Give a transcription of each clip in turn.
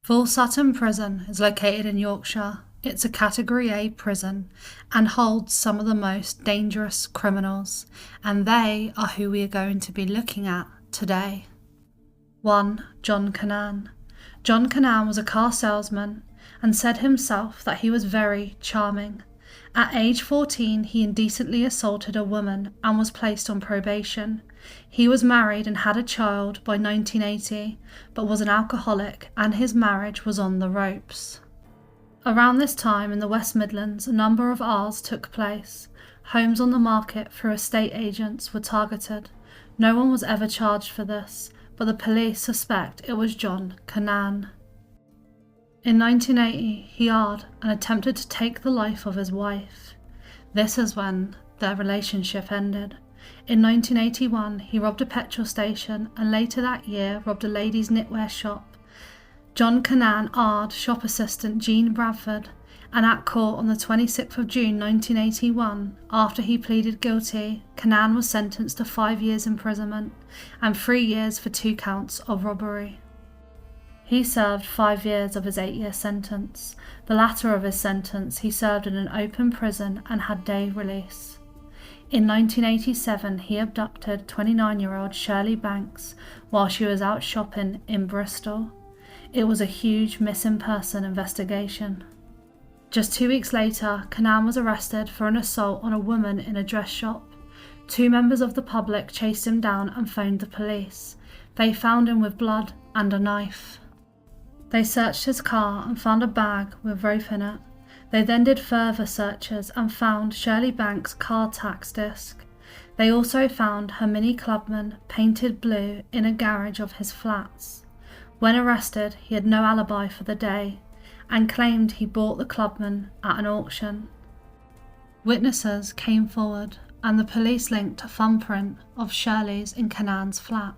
Full Sutton Prison is located in Yorkshire. It's a Category A prison and holds some of the most dangerous criminals, and they are who we are going to be looking at today. 1. John Cannan. John Cannan was a car salesman and said himself that he was very charming. At age 14, he indecently assaulted a woman and was placed on probation. He was married and had a child by 1980, but was an alcoholic and his marriage was on the ropes. Around this time in the West Midlands, a number of Rs took place. Homes on the market through estate agents were targeted. No one was ever charged for this, but the police suspect it was John Cannan. In 1980, he yarded and attempted to take the life of his wife. This is when their relationship ended. In 1981, he robbed a petrol station and later that year robbed a ladies' knitwear shop. John Cannan arred shop assistant Jean Bradford, and at court on the 26th of June 1981, after he pleaded guilty, Cannan was sentenced to 5 years imprisonment and 3 years for 2 counts of robbery. He served 5 years of his 8-year sentence. The latter of his sentence he served in an open prison and had day release. In 1987, he abducted 29-year-old Shirley Banks while she was out shopping in Bristol. It was a huge missing person investigation. Just 2 weeks later, Cannan was arrested for an assault on a woman in a dress shop. 2 members of the public chased him down and phoned the police. They found him with blood and a knife. They searched his car and found a bag with rope in it. They then did further searches and found Shirley Banks' car tax disc. They also found her Mini Clubman painted blue in a garage of his flats. When arrested, he had no alibi for the day and claimed he bought the Clubman at an auction. Witnesses came forward and the police linked a thumbprint of Shirley's in Cannan's flat.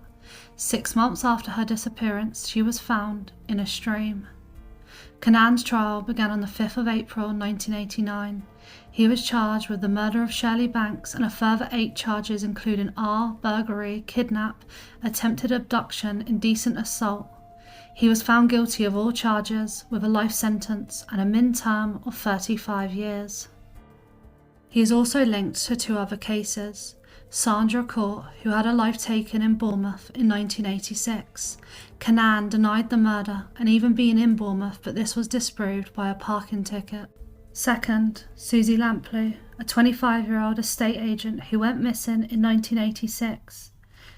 6 months after her disappearance, she was found in a stream. Cannan's trial began on the 5th of April 1989. He was charged with the murder of Shirley Banks and a further 8 charges including burglary, kidnap, attempted abduction, indecent assault. He was found guilty of all charges with a life sentence and a min term of 35 years. He is also linked to 2 other cases. Sandra Court, who had her life taken in Bournemouth in 1986. Cannan denied the murder and even being in Bournemouth, but this was disproved by a parking ticket. Second, Susie Lamplugh, a 25-year-old estate agent who went missing in 1986.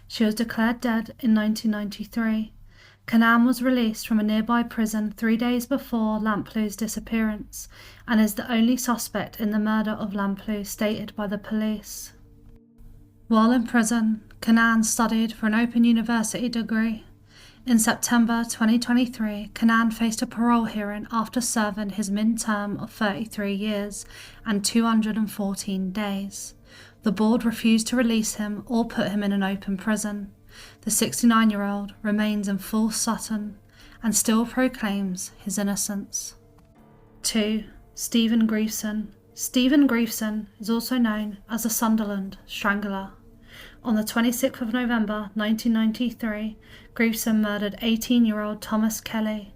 She was declared dead in 1993. Cannan was released from a nearby prison 3 days before Lamplugh's disappearance and is the only suspect in the murder of Lamplugh stated by the police. While in prison, Cannan studied for an Open University degree. In September 2023, Cannan faced a parole hearing after serving his min-term of 33 years and 214 days. The board refused to release him or put him in an open prison. The 69-year-old remains in full Sutton and still proclaims his innocence. 2. Stephen Griefson. Stephen Griefson is also known as the Sunderland Strangler. On the 26th of November 1993, Griefson murdered 18-year-old Thomas Kelly.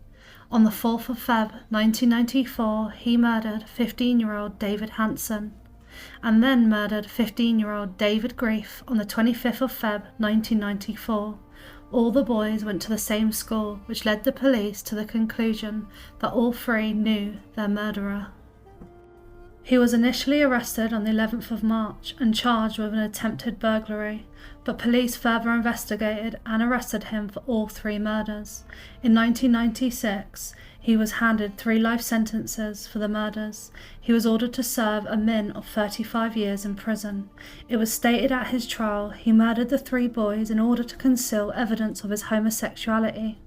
On the 4th of Feb 1994, he murdered 15-year-old David Hanson, and then murdered 15-year-old David Grief on the 25th of Feb 1994. All the boys went to the same school, which led the police to the conclusion that all 3 knew their murderer. He was initially arrested on the 11th of March and charged with an attempted burglary, but police further investigated and arrested him for all 3 murders. In 1996, he was handed 3 life sentences for the murders. He was ordered to serve a min of 35 years in prison. It was stated at his trial he murdered the 3 boys in order to conceal evidence of his homosexuality.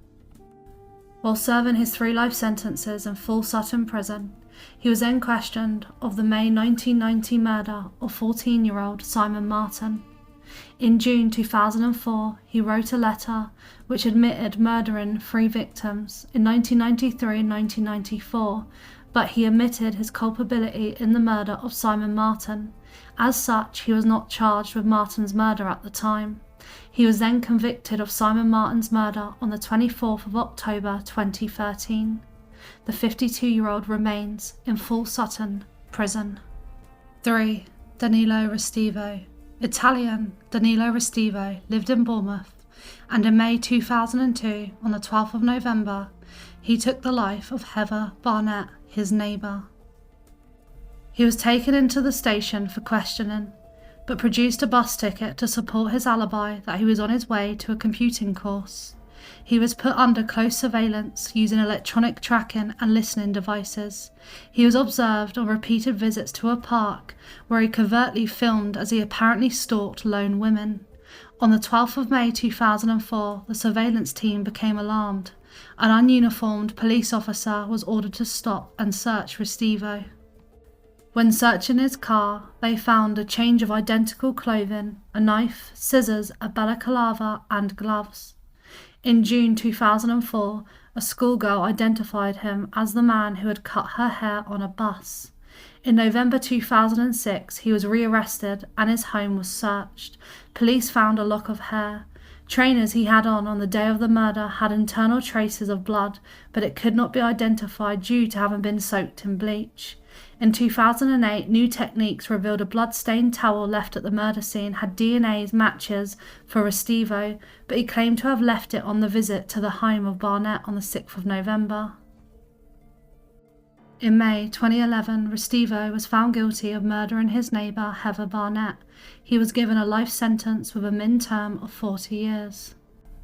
While serving his 3 life sentences in full Sutton prison, he was then questioned of the May 1990 murder of 14-year-old Simon Martin. In June 2004, he wrote a letter which admitted murdering 3 victims in 1993 and 1994, but he admitted his culpability in the murder of Simon Martin. As such, he was not charged with Martin's murder at the time. He was then convicted of Simon Martin's murder on the 24th of October 2013. The 52-year-old remains in full Sutton prison. 3. Danilo Restivo. Italian Danilo Restivo lived in Bournemouth, and in May 2002, on the 12th of November, he took the life of Heather Barnett, his neighbour. He was taken into the station for questioning, but produced a bus ticket to support his alibi that he was on his way to a computing course. He was put under close surveillance using electronic tracking and listening devices. He was observed on repeated visits to a park where he covertly filmed as he apparently stalked lone women. On the 12th of May 2004, the surveillance team became alarmed. An ununiformed police officer was ordered to stop and search Restivo. When searching his car, they found a change of identical clothing, a knife, scissors, a balaclava and gloves. In June 2004, a schoolgirl identified him as the man who had cut her hair on a bus. In November 2006, he was rearrested and his home was searched. Police found a lock of hair. Trainers he had on the day of the murder had internal traces of blood, but it could not be identified due to having been soaked in bleach. In 2008, new techniques revealed a blood-stained towel left at the murder scene had DNA matches for Restivo, but he claimed to have left it on the visit to the home of Barnett on the 6th of November. In May 2011, Restivo was found guilty of murdering his neighbour Heather Barnett. He was given a life sentence with a min term of 40 years.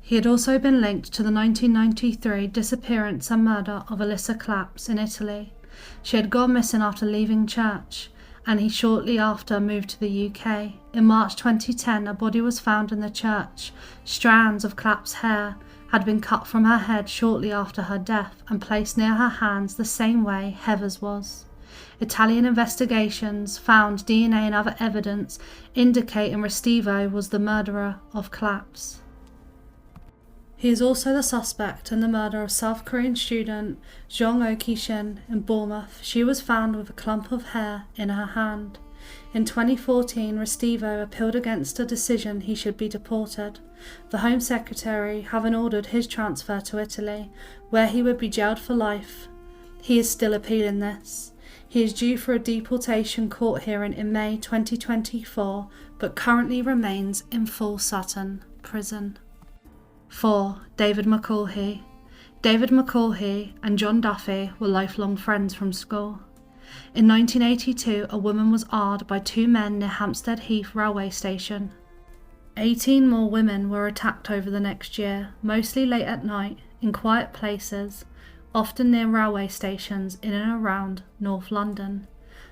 He had also been linked to the 1993 disappearance and murder of Alyssa Claps in Italy. She had gone missing after leaving church, and he shortly after moved to the UK. In March 2010, a body was found in the church. Strands of Clap's hair had been cut from her head shortly after her death and placed near her hands the same way Heather's was. Italian investigations found DNA and other evidence indicating Restivo was the murderer of Claps. He is also the suspect in the murder of South Korean student Jong Oki-shin in Bournemouth. She was found with a clump of hair in her hand. In 2014, Restivo appealed against a decision he should be deported, the Home Secretary having ordered his transfer to Italy, where he would be jailed for life. He is still appealing this. He is due for a deportation court hearing in May 2024, but currently remains in full Sutton prison. 4. David McCulhey. David McCulhey and John Duffy were lifelong friends from school. In 1982, a woman was arred by two men near Hampstead Heath railway station. 18 more women were attacked over the next year, mostly late at night, in quiet places, often near railway stations in and around North London.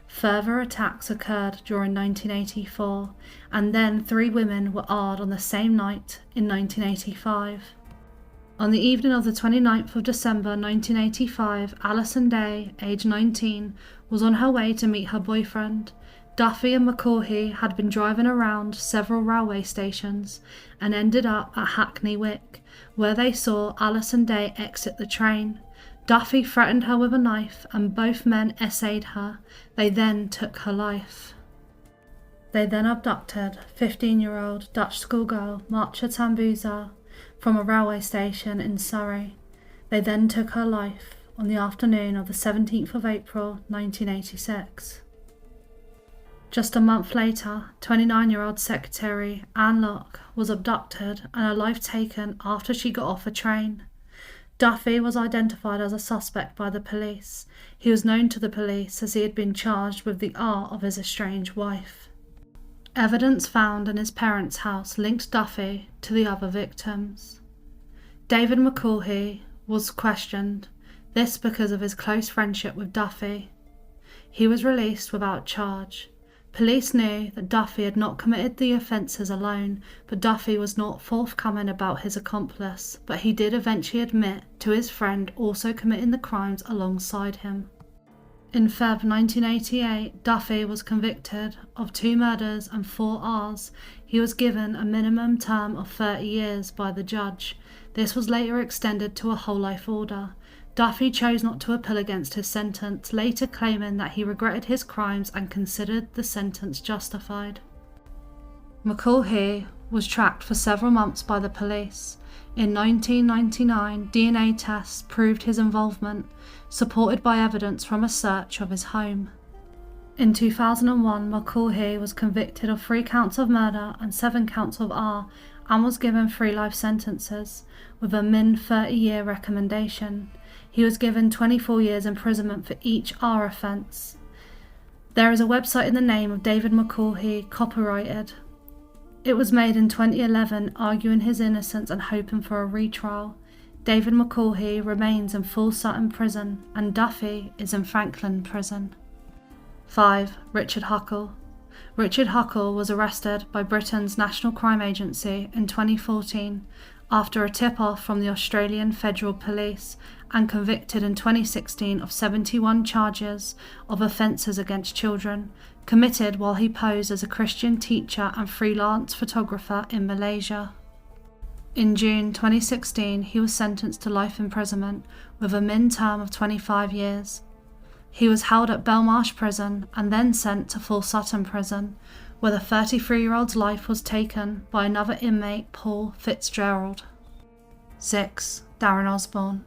Further attacks occurred during 1984, and then 3 women were arred on the same night in 1985. On the evening of the 29th of December 1985, Alison Day, aged 19, was on her way to meet her boyfriend. Duffy and McCulhey had been driving around several railway stations and ended up at Hackney Wick, where they saw Alison Day exit the train. Duffy threatened her with a knife and both men essayed her. They then took her life. They then abducted 15-year-old Dutch schoolgirl Marcia Tambuza from a railway station in Surrey. They then took her life on the afternoon of the 17th of April 1986. Just a month later, 29-year-old secretary Anne Locke was abducted and her life taken after she got off a train. Duffy was identified as a suspect by the police. He was known to the police as he had been charged with the art of his estranged wife. Evidence found in his parents' house linked Duffy to the other victims. David McCulhey was questioned, this because of his close friendship with Duffy. He was released without charge. Police knew that Duffy had not committed the offences alone, but Duffy was not forthcoming about his accomplice, but he did eventually admit to his friend also committing the crimes alongside him. In Feb 1988, Duffy was convicted of 2 murders and 4 Rs. He was given a minimum term of 30 years by the judge. This was later extended to a whole life order. Duffy chose not to appeal against his sentence, later claiming that he regretted his crimes and considered the sentence justified. McCulhey was tracked for several months by the police. In 1999, DNA tests proved his involvement, supported by evidence from a search of his home. In 2001, Mulcahy was convicted of 3 counts of murder and 7 counts of R and was given 3 life sentences, with a min 30-year recommendation. He was given 24 years imprisonment for each R offence. There is a website in the name of David Mulcahy, copyrighted. It was made in 2011, arguing his innocence and hoping for a retrial. David Mulcahy remains in full Sutton prison, and Duffy is in Franklin prison. 5. Richard Huckle. Richard Huckle was arrested by Britain's National Crime Agency in 2014 after a tip-off from the Australian Federal Police and convicted in 2016 of 71 charges of offences against children, committed while he posed as a Christian teacher and freelance photographer in Malaysia. In June 2016, he was sentenced to life imprisonment with a min term of 25 years. He was held at Belmarsh Prison and then sent to Full Sutton Prison, where the 33-year-old's life was taken by another inmate, Paul Fitzgerald. 6. Darren Osborne.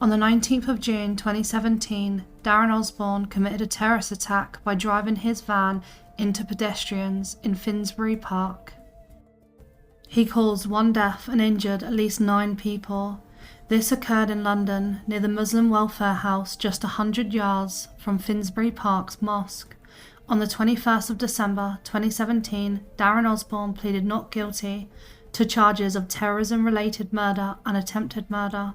On the 19th of June 2017, Darren Osborne committed a terrorist attack by driving his van into pedestrians in Finsbury Park. He caused 1 death and injured at least 9 people. This occurred in London, near the Muslim Welfare House, just 100 yards from Finsbury Park's mosque. On the 21st of December 2017, Darren Osborne pleaded not guilty to charges of terrorism-related murder and attempted murder.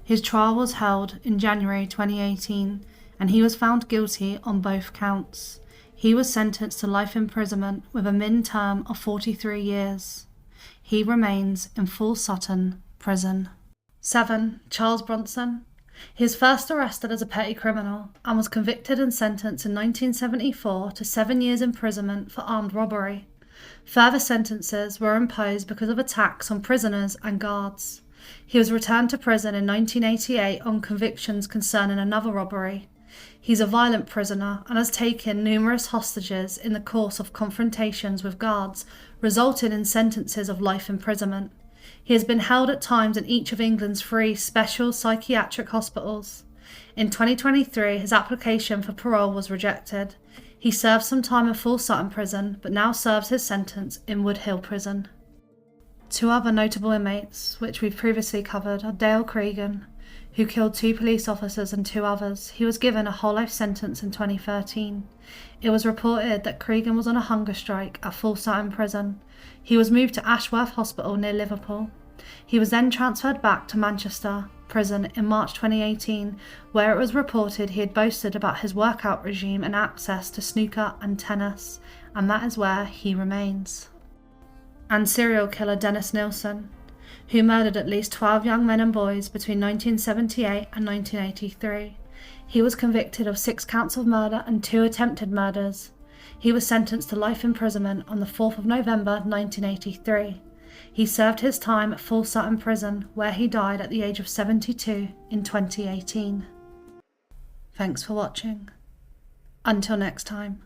His trial was held in January 2018, and he was found guilty on both counts. He was sentenced to life imprisonment with a min term of 43 years. He remains in Full Sutton Prison. 7. Charles Bronson. He was first arrested as a petty criminal and was convicted and sentenced in 1974 to 7 years imprisonment for armed robbery. Further sentences were imposed because of attacks on prisoners and guards. He was returned to prison in 1988 on convictions concerning another robbery. He's a violent prisoner and has taken numerous hostages in the course of confrontations with guards, resulting in sentences of life imprisonment. He has been held at times in each of England's 3 special psychiatric hospitals. In 2023, his application for parole was rejected. He served some time in Full Sutton Prison, but now serves his sentence in Wood Hill Prison. 2 other notable inmates, which we've previously covered, are Dale Cregan, who killed 2 police officers and 2 others. He was given a whole life sentence in 2013. It was reported that Cregan was on a hunger strike at Full Sutton Prison. He was moved to Ashworth Hospital near Liverpool. He was then transferred back to Manchester Prison in March 2018, where it was reported he had boasted about his workout regime and access to snooker and tennis, and that is where he remains. And serial killer Dennis Nilsen, who murdered at least 12 young men and boys between 1978 and 1983. He was convicted of 6 counts of murder and 2 attempted murders. He was sentenced to life imprisonment on the 4th of November 1983. He served his time at Full Sutton Prison, where he died at the age of 72 in 2018. Thanks for watching. Until next time.